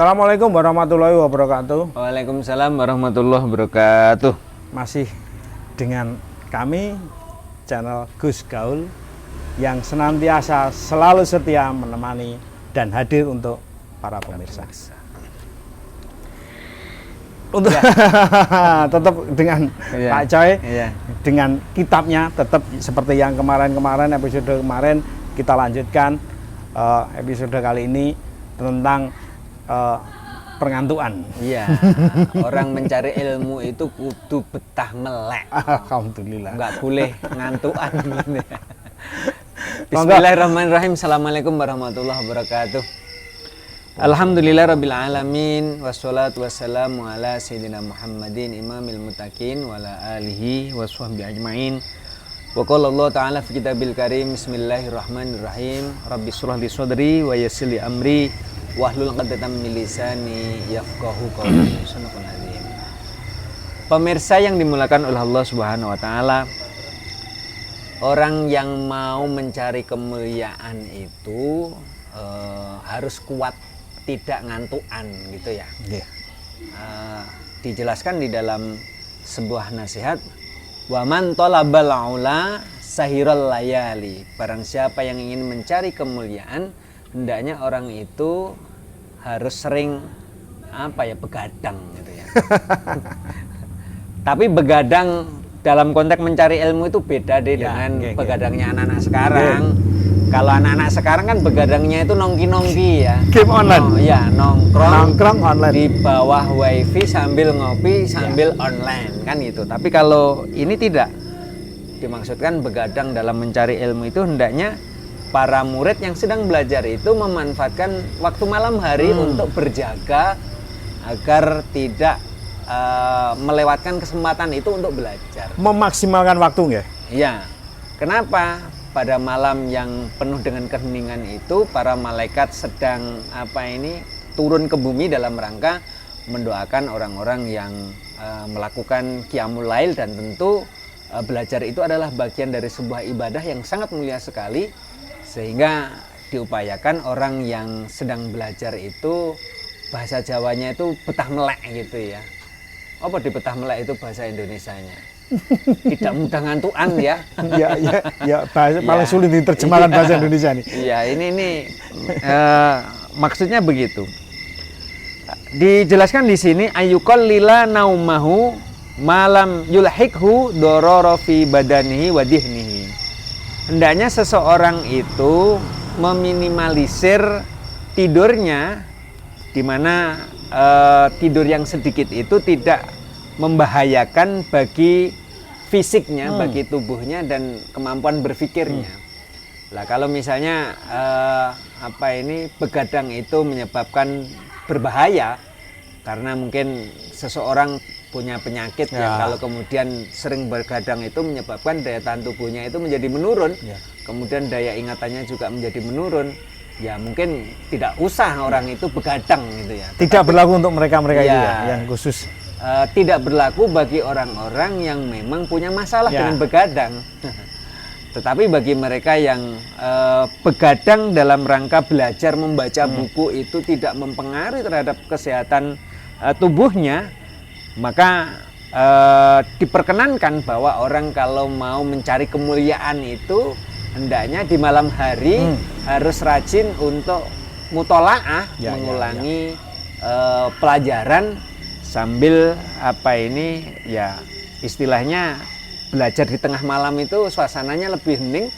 Assalamualaikum warahmatullahi wabarakatuh. Waalaikumsalam warahmatullahi wabarakatuh. Masih dengan kami channel Gus Gaul yang senantiasa selalu setia menemani dan hadir untuk para pemirsa. Untuk tetap dengan Pak Coy, dengan kitabnya tetap seperti yang kemarin-kemarin episode kemarin kita lanjutkan episode kali ini tentang pengantuan. Iya. Orang mencari ilmu itu kudu betah melek. Alhamdulillah. Enggak boleh ngantuan. Bismillahirrahmanirrahim. Assalamualaikum warahmatullahi wabarakatuh. Alhamdulillah rabbil alamin wassalatu wassalamu ala sayyidina Muhammadin imamil muttaqin wa ala alihi washabbihi ajmain. Wa qala Allah ta'ala fi kitabil karim bismillahirrahmanirrahim rabbi shrah li sadri wa yassir li amri wahlul 'uqdatam min lisani yafqahu qawli. Pemirsa yang dimuliakan oleh Allah Subhanahu wa taala, orang yang mau mencari kemuliaan itu harus kuat, tidak ngantuan gitu ya. Dijelaskan di dalam sebuah nasihat, wa man talabal ula sahiral layali. Barang siapa yang ingin mencari kemuliaan, hendaknya orang itu harus sering begadang gitu ya. Tapi begadang dalam konteks mencari ilmu itu beda deh dengan begadangnya anak-anak sekarang. Kalau anak-anak sekarang kan begadangnya itu nongki-nongki ya. Game online. Nongkrong online di bawah wifi sambil ngopi sambil online kan gitu. Tapi kalau ini tidak. Dimaksudkan begadang dalam mencari ilmu itu hendaknya para murid yang sedang belajar itu memanfaatkan waktu malam hari untuk berjaga agar tidak melewatkan kesempatan itu untuk belajar. Memaksimalkan waktu nggak? Iya. Kenapa? Pada malam yang penuh dengan keheningan itu para malaikat sedang turun ke bumi dalam rangka mendoakan orang-orang yang melakukan qiyamul lail, dan tentu belajar itu adalah bagian dari sebuah ibadah yang sangat mulia sekali, sehingga diupayakan orang yang sedang belajar itu bahasa Jawanya itu betah melek gitu ya. Apa di betah melek itu bahasa Indonesianya? Tidak mudah ngantuan ya. Bahasa paling sulit diterjemahkan bahasa Indonesia nih. Iya, ini maksudnya begitu. Dijelaskan di sini ayyuqal lila naumahu malam yulhikhu dororo fi badanihi wa dihnihi. Hendaknya seseorang itu meminimalisir tidurnya, di mana tidur yang sedikit itu tidak membahayakan bagi fisiknya, bagi tubuhnya dan kemampuan berpikirnya. Lah kalau misalnya begadang itu menyebabkan berbahaya karena mungkin seseorang punya penyakit yang kalau kemudian sering begadang itu menyebabkan daya tahan tubuhnya itu menjadi menurun, kemudian daya ingatannya juga menjadi menurun. Ya mungkin tidak usah orang itu begadang gitu ya. Tidak berlaku untuk mereka-mereka itu ya, yang khusus. Tidak berlaku bagi orang-orang yang memang punya masalah dengan begadang. Tetapi bagi mereka yang begadang dalam rangka belajar membaca buku itu tidak mempengaruhi terhadap kesehatan tubuhnya, maka diperkenankan bahwa orang kalau mau mencari kemuliaan itu hendaknya di malam hari harus rajin untuk mutolaah, mengulangi pelajaran sambil istilahnya belajar di tengah malam itu suasananya lebih hening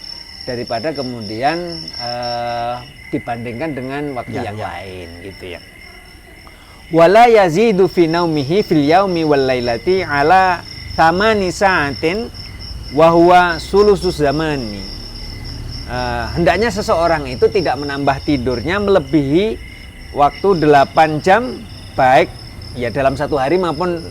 daripada kemudian dibandingkan dengan waktu yang lain gitu ya. Wala yazidu fi naumihi fil yaumi wal lailati ala thamani sa'atin wa huwa sulusus zamani. Hendaknya seseorang itu tidak menambah tidurnya melebihi waktu 8 jam, baik ya dalam satu hari maupun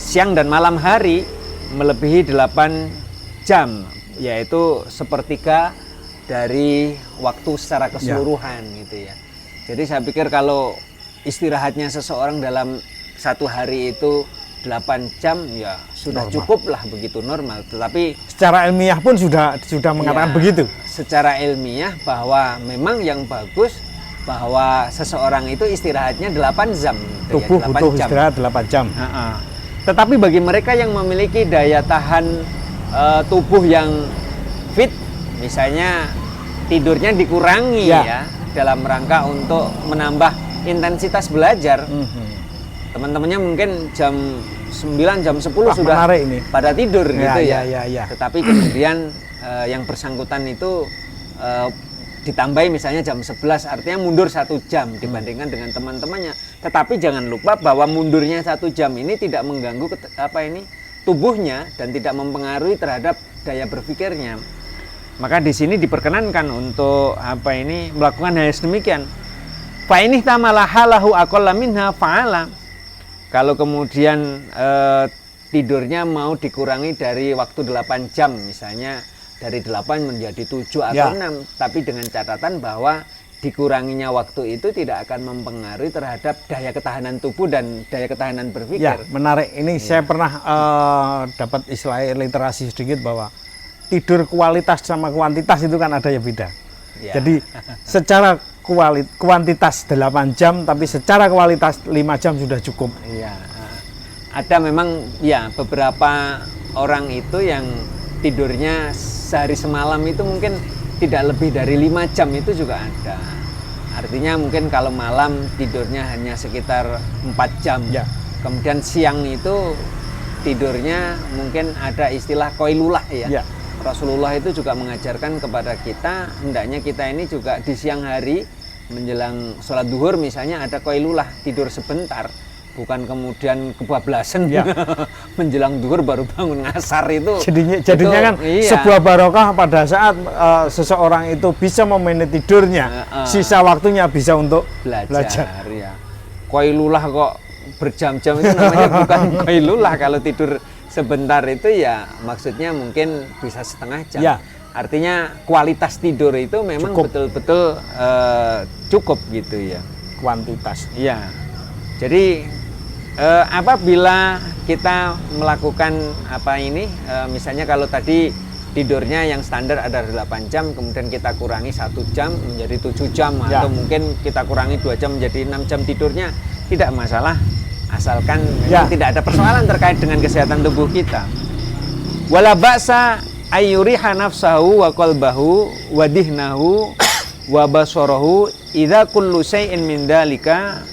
siang dan malam hari, melebihi 8 jam, yaitu sepertiga dari waktu secara keseluruhan gitu ya. Jadi saya pikir kalau istirahatnya seseorang dalam satu hari itu 8 jam ya sudah normal, cukup lah, begitu normal. Tetapi secara ilmiah pun sudah mengatakan begitu. Secara ilmiah bahwa memang yang bagus bahwa seseorang itu istirahatnya 8 jam. Gitu tubuh ya, 8 butuh jam. istirahat 8 jam. Tetapi bagi mereka yang memiliki daya tahan tubuh yang fit, misalnya tidurnya dikurangi ya dalam rangka untuk menambah intensitas belajar. Teman-temannya mungkin jam 9, jam 10 sudah ini. pada tidur gitu ya. Ya. Tetapi kemudian yang bersangkutan itu ditambahi misalnya jam 11, artinya mundur 1 jam dibandingkan dengan teman-temannya. Tetapi jangan lupa bahwa mundurnya 1 jam ini tidak mengganggu tubuhnya dan tidak mempengaruhi terhadap daya berpikirnya. Maka di sini diperkenankan untuk melakukan hal demikian. Fa ini tamalaha lahu aqalla minha fa'ala. Kalau kemudian tidurnya mau dikurangi dari waktu 8 jam, misalnya dari 8 menjadi 7 atau 6, tapi dengan catatan bahwa dikuranginya waktu itu tidak akan mempengaruhi terhadap daya ketahanan tubuh dan daya ketahanan berpikir. Ya, menarik. Ini saya pernah dapat istilah literasi sedikit bahwa tidur kualitas sama kuantitas itu kan ada yang beda. Ya. Jadi secara kuantitas 8 jam, tapi secara kualitas 5 jam sudah cukup. Iya. Ada memang ya beberapa orang itu yang tidurnya sehari semalam itu mungkin tidak lebih dari 5 jam itu juga ada. Artinya mungkin kalau malam tidurnya hanya sekitar 4 jam. Ya. Kemudian siang itu tidurnya mungkin ada istilah qailulah ya. Rasulullah itu juga mengajarkan kepada kita, hendaknya kita ini juga di siang hari menjelang sholat duhur misalnya ada qailulah, tidur sebentar. Bukan kemudian kebablasan menjelang duhur baru bangun ngasar itu. Jadinya kan sebuah barokah pada saat seseorang itu bisa memanage tidurnya, sisa waktunya bisa untuk belajar. Ya. Qailulah kok berjam-jam itu namanya bukan qailulah. Kalau tidur sebentar itu ya maksudnya mungkin bisa setengah jam. Ya. Artinya kualitas tidur itu memang betul-betul cukup gitu ya. Kuantitas. Iya. Jadi apabila kita melakukan misalnya kalau tadi tidurnya yang standar ada 8 jam, kemudian kita kurangi 1 jam menjadi 7 jam, atau mungkin kita kurangi 2 jam menjadi 6 jam tidurnya, tidak masalah, asalkan tidak ada persoalan terkait dengan kesehatan tubuh kita. Wala ba'sa ayyuriha nafsahu wa qalbahu wa dihnahu wa basarahu idza kullu syai'in min dalika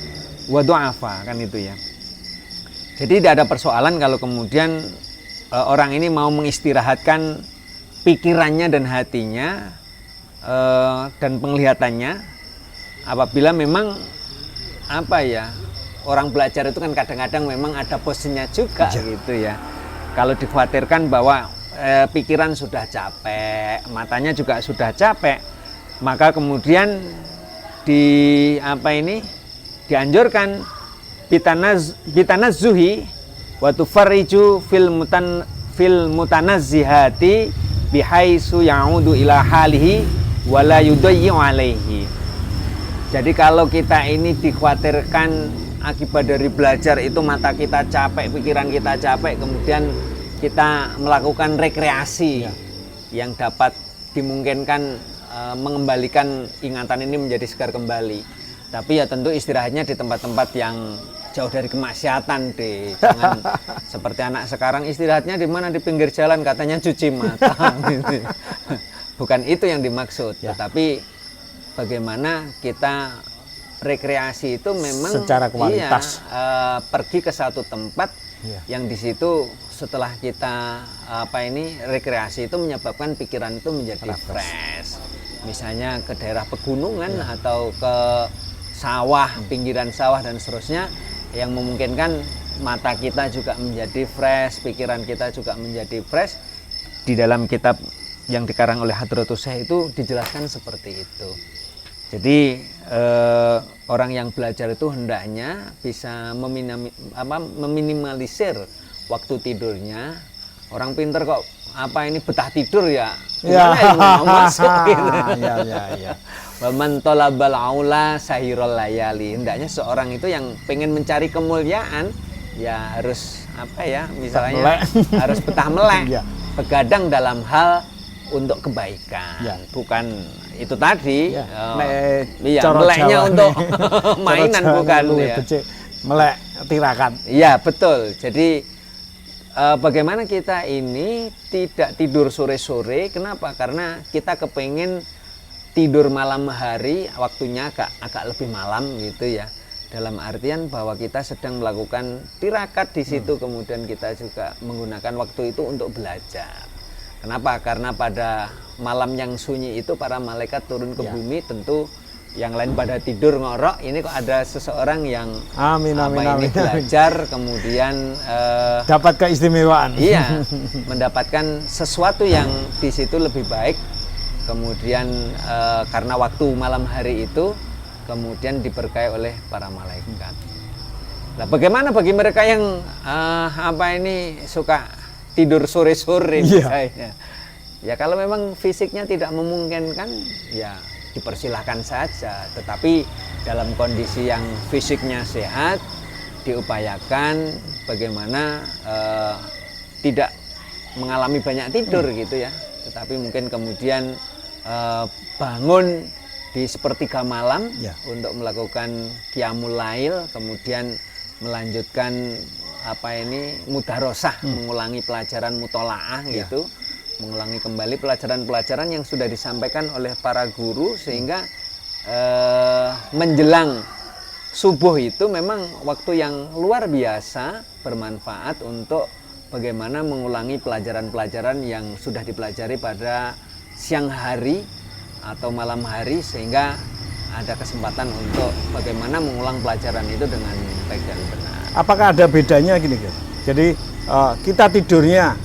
wa du'afa, kan itu ya. Jadi tidak ada persoalan kalau kemudian orang ini mau mengistirahatkan pikirannya dan hatinya dan penglihatannya, apabila memang orang belajar itu kan kadang-kadang memang ada posisinya juga gitu ya. Kalau dikhawatirkan bahwa pikiran sudah capek, matanya juga sudah capek, maka kemudian dianjurkan bitanazzuhi wa tufarriju fil mutanazzihati bihaitsu ya'udu ila halihi wa la yudayyi'u alaihi. Jadi kalau kita ini dikhawatirkan akibat dari belajar itu mata kita capek, pikiran kita capek, kemudian kita melakukan rekreasi yang dapat dimungkinkan mengembalikan ingatan ini menjadi segar kembali. Tapi ya tentu istirahatnya di tempat-tempat yang jauh dari kemaksiatan deh. Jangan seperti anak sekarang istirahatnya di mana, di pinggir jalan katanya cuci mata. Gitu. Bukan itu yang dimaksud. Tetapi bagaimana kita rekreasi itu memang secara kualitas. Pergi ke satu tempat yang di situ setelah kita rekreasi itu menyebabkan pikiran itu menjadi fresh. Misalnya ke daerah pegunungan atau ke sawah, pinggiran sawah dan seterusnya, yang memungkinkan mata kita juga menjadi fresh, pikiran kita juga menjadi fresh. Di dalam kitab yang dikarang oleh Hadratus Syekh itu dijelaskan seperti itu. Jadi orang yang belajar itu hendaknya bisa meminimalisir waktu tidurnya. Orang pinter kok betah tidur ya, gimana yang mau masuk gitu. Waman tolabal aula sahirul layali. Hendaknya seorang itu yang pengen mencari kemuliaan ya harus misalnya harus betah melek, begadang dalam hal untuk kebaikan, bukan itu tadi coro meleknya Jawa untuk mainan, bukan ya. Melek tirakat. Iya, betul. Jadi bagaimana kita ini tidak tidur sore-sore? Kenapa? Karena kita kepengen tidur malam hari, waktunya agak lebih malam gitu ya. Dalam artian bahwa kita sedang melakukan tirakat di situ, kemudian kita juga menggunakan waktu itu untuk belajar. Kenapa? Karena pada malam yang sunyi itu para malaikat turun ke bumi, tentu yang lain pada tidur ngorok, ini kok ada seseorang yang amin, belajar, kemudian dapat keistimewaan. Iya, mendapatkan sesuatu yang di situ lebih baik. Kemudian karena waktu malam hari itu kemudian diberkahi oleh para malaikat. Nah, bagaimana bagi mereka yang suka tidur sore-sore misalnya? Ya kalau memang fisiknya tidak memungkinkan, ya dipersilahkan saja. Tetapi dalam kondisi yang fisiknya sehat, diupayakan bagaimana tidak mengalami banyak tidur gitu ya. Tetapi mungkin kemudian bangun di sepertiga malam untuk melakukan qiyamul lail, kemudian melanjutkan mudarosah, mengulangi pelajaran mutolaah gitu, mengulangi kembali pelajaran-pelajaran yang sudah disampaikan oleh para guru, sehingga menjelang subuh itu memang waktu yang luar biasa bermanfaat untuk bagaimana mengulangi pelajaran-pelajaran yang sudah dipelajari pada siang hari atau malam hari, sehingga ada kesempatan untuk bagaimana mengulang pelajaran itu dengan baik dan benar. Apakah ada bedanya gini, guys? Jadi kita tidurnya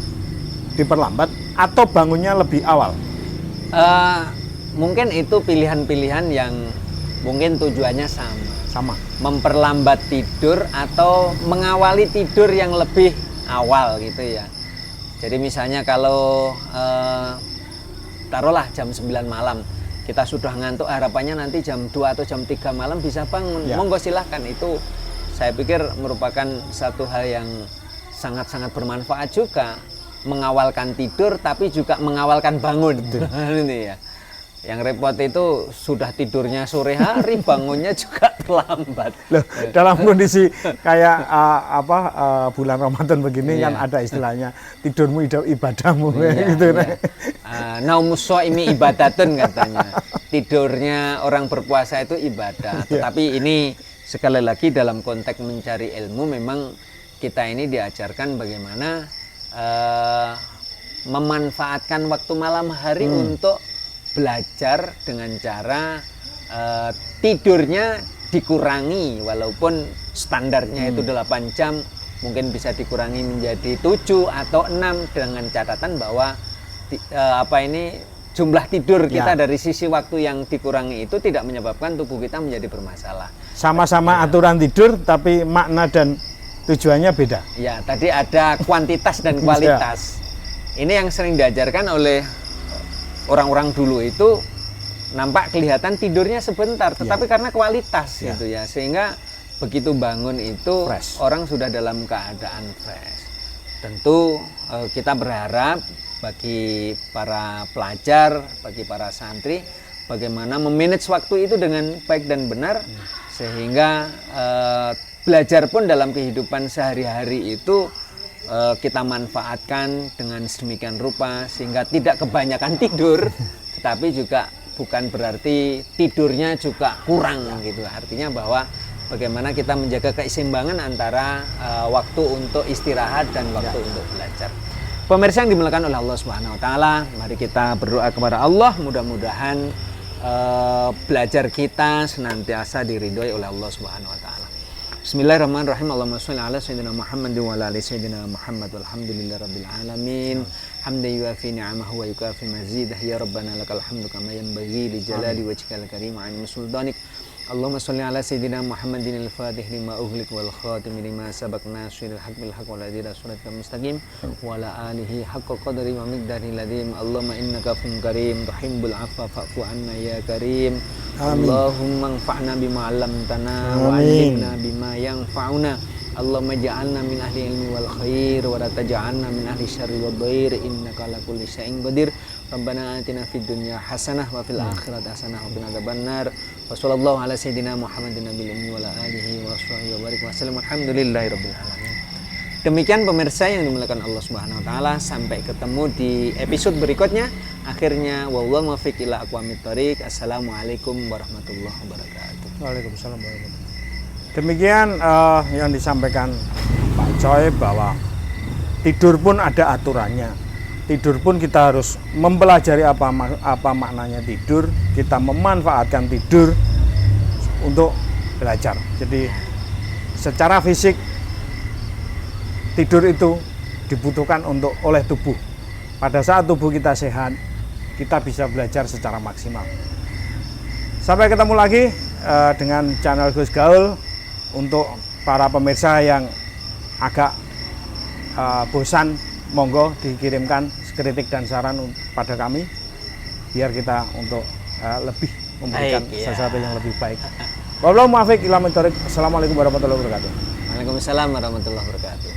diperlambat atau bangunnya lebih awal? Mungkin itu pilihan-pilihan yang mungkin tujuannya sama. Memperlambat tidur atau mengawali tidur yang lebih awal gitu ya. Jadi misalnya kalau taruhlah jam 9 malam, kita sudah ngantuk, harapannya nanti jam 2 atau jam 3 malam bisa bangun. Monggo silahkan, itu saya pikir merupakan satu hal yang sangat-sangat bermanfaat juga, mengawalkan tidur tapi juga mengawalkan bangun. Ini ya. Yang repot itu sudah tidurnya sore hari, bangunnya juga terlambat. Loh, dalam kondisi kayak bulan Ramadan begini kan ada istilahnya tidurmu ibadahmu gitu. Naumus shaimi ibadatun katanya. Tidurnya orang berpuasa itu ibadah. Tetapi ini sekali lagi dalam konteks mencari ilmu, memang kita ini diajarkan bagaimana memanfaatkan waktu malam hari untuk belajar dengan cara tidurnya dikurangi, walaupun standarnya itu 8 jam, mungkin bisa dikurangi menjadi 7 atau 6 dengan catatan bahwa jumlah tidur kita dari sisi waktu yang dikurangi itu tidak menyebabkan tubuh kita menjadi bermasalah. Sama-sama aturan tidur tapi makna dan tujuannya beda. Ya, tadi ada kuantitas dan kualitas. Ini yang sering diajarkan oleh orang-orang dulu itu, nampak kelihatan tidurnya sebentar, tetapi karena kualitas gitu ya, sehingga begitu bangun itu fresh. Orang sudah dalam keadaan fresh. Tentu kita berharap bagi para pelajar, bagi para santri, bagaimana memanage waktu itu dengan baik dan benar, sehingga belajar pun dalam kehidupan sehari-hari itu kita manfaatkan dengan sedemikian rupa sehingga tidak kebanyakan tidur, tetapi juga bukan berarti tidurnya juga kurang gitu. Artinya bahwa bagaimana kita menjaga keseimbangan antara waktu untuk istirahat dan waktu untuk belajar. Pemirsa yang dimuliakan oleh Allah Subhanahu wa taala, mari kita berdoa kepada Allah, mudah-mudahan belajar kita senantiasa diridhoi oleh Allah Subhanahu wa taala. Bismillahirrahmanirrahim. Allahumma sholli ala sayyidina Muhammad wa ala ali sayyidina Muhammad walhamdulillahirabbil alamin. Hamdan yuafi ni'amahu wa yukafi mazidah. Ya rabbana lakal hamdu kama yanbaghi li jalali wajhikal karim wa 'azimi sultanik. Allahumma sholli ala sayyidina Muhammadin al-fatih lima ughliq wal khatim lima sabaq nasiril haqq bil haqq wal hadi ila siratal mustaqim wa ala alihi haqqa qadri wa miqdaril ladhim. Allahumma innaka afuwwun karim tuhibbul 'afwa fa'fu 'anna ya karim. Allahumma anfa'na bima 'allamtana wa 'allimna bima yanfa'una Allahumma ja'alna min ahli ilmi wal khair wa la taj'alna min ahli syarri wad dhair innaka ala kulli syai'in qadir. Rabbana atina fid dunya hasanah wa fil akhirati hasanah wa qina adzabannar. Wa sallallahu ala sayidina Muhammadin nabiyil ummi wa ala alihi wa sahbihi wa barik wa sallam. Alhamdulillahirabbil alamin. Demikian pemirsa yang dimuliakan Allah Subhanahu wa taala, sampai ketemu di episode berikutnya. Akhirnya wallahu muwaffiq ila aqwamit thoriq. Assalamualaikum warahmatullahi wabarakatuh. Waalaikumsalam warahmatullahi wabarakatuh. Demikian yang disampaikan Pak Coy, bahwa tidur pun ada aturannya. Tidur pun kita harus mempelajari apa maknanya tidur. Kita memanfaatkan tidur untuk belajar. Jadi secara fisik tidur itu dibutuhkan oleh tubuh. Pada saat tubuh kita sehat, kita bisa belajar secara maksimal. Sampai ketemu lagi dengan channel Gus Gaul. Untuk para pemirsa yang agak bosan, monggo dikirimkan kritik dan saran pada kami, biar kita untuk lebih memberikan sesuatu yang lebih baik. Wallahu muwaffiq ila aqwamit thoriq. Assalamualaikum warahmatullahi wabarakatuh. Waalaikumsalam warahmatullahi wabarakatuh.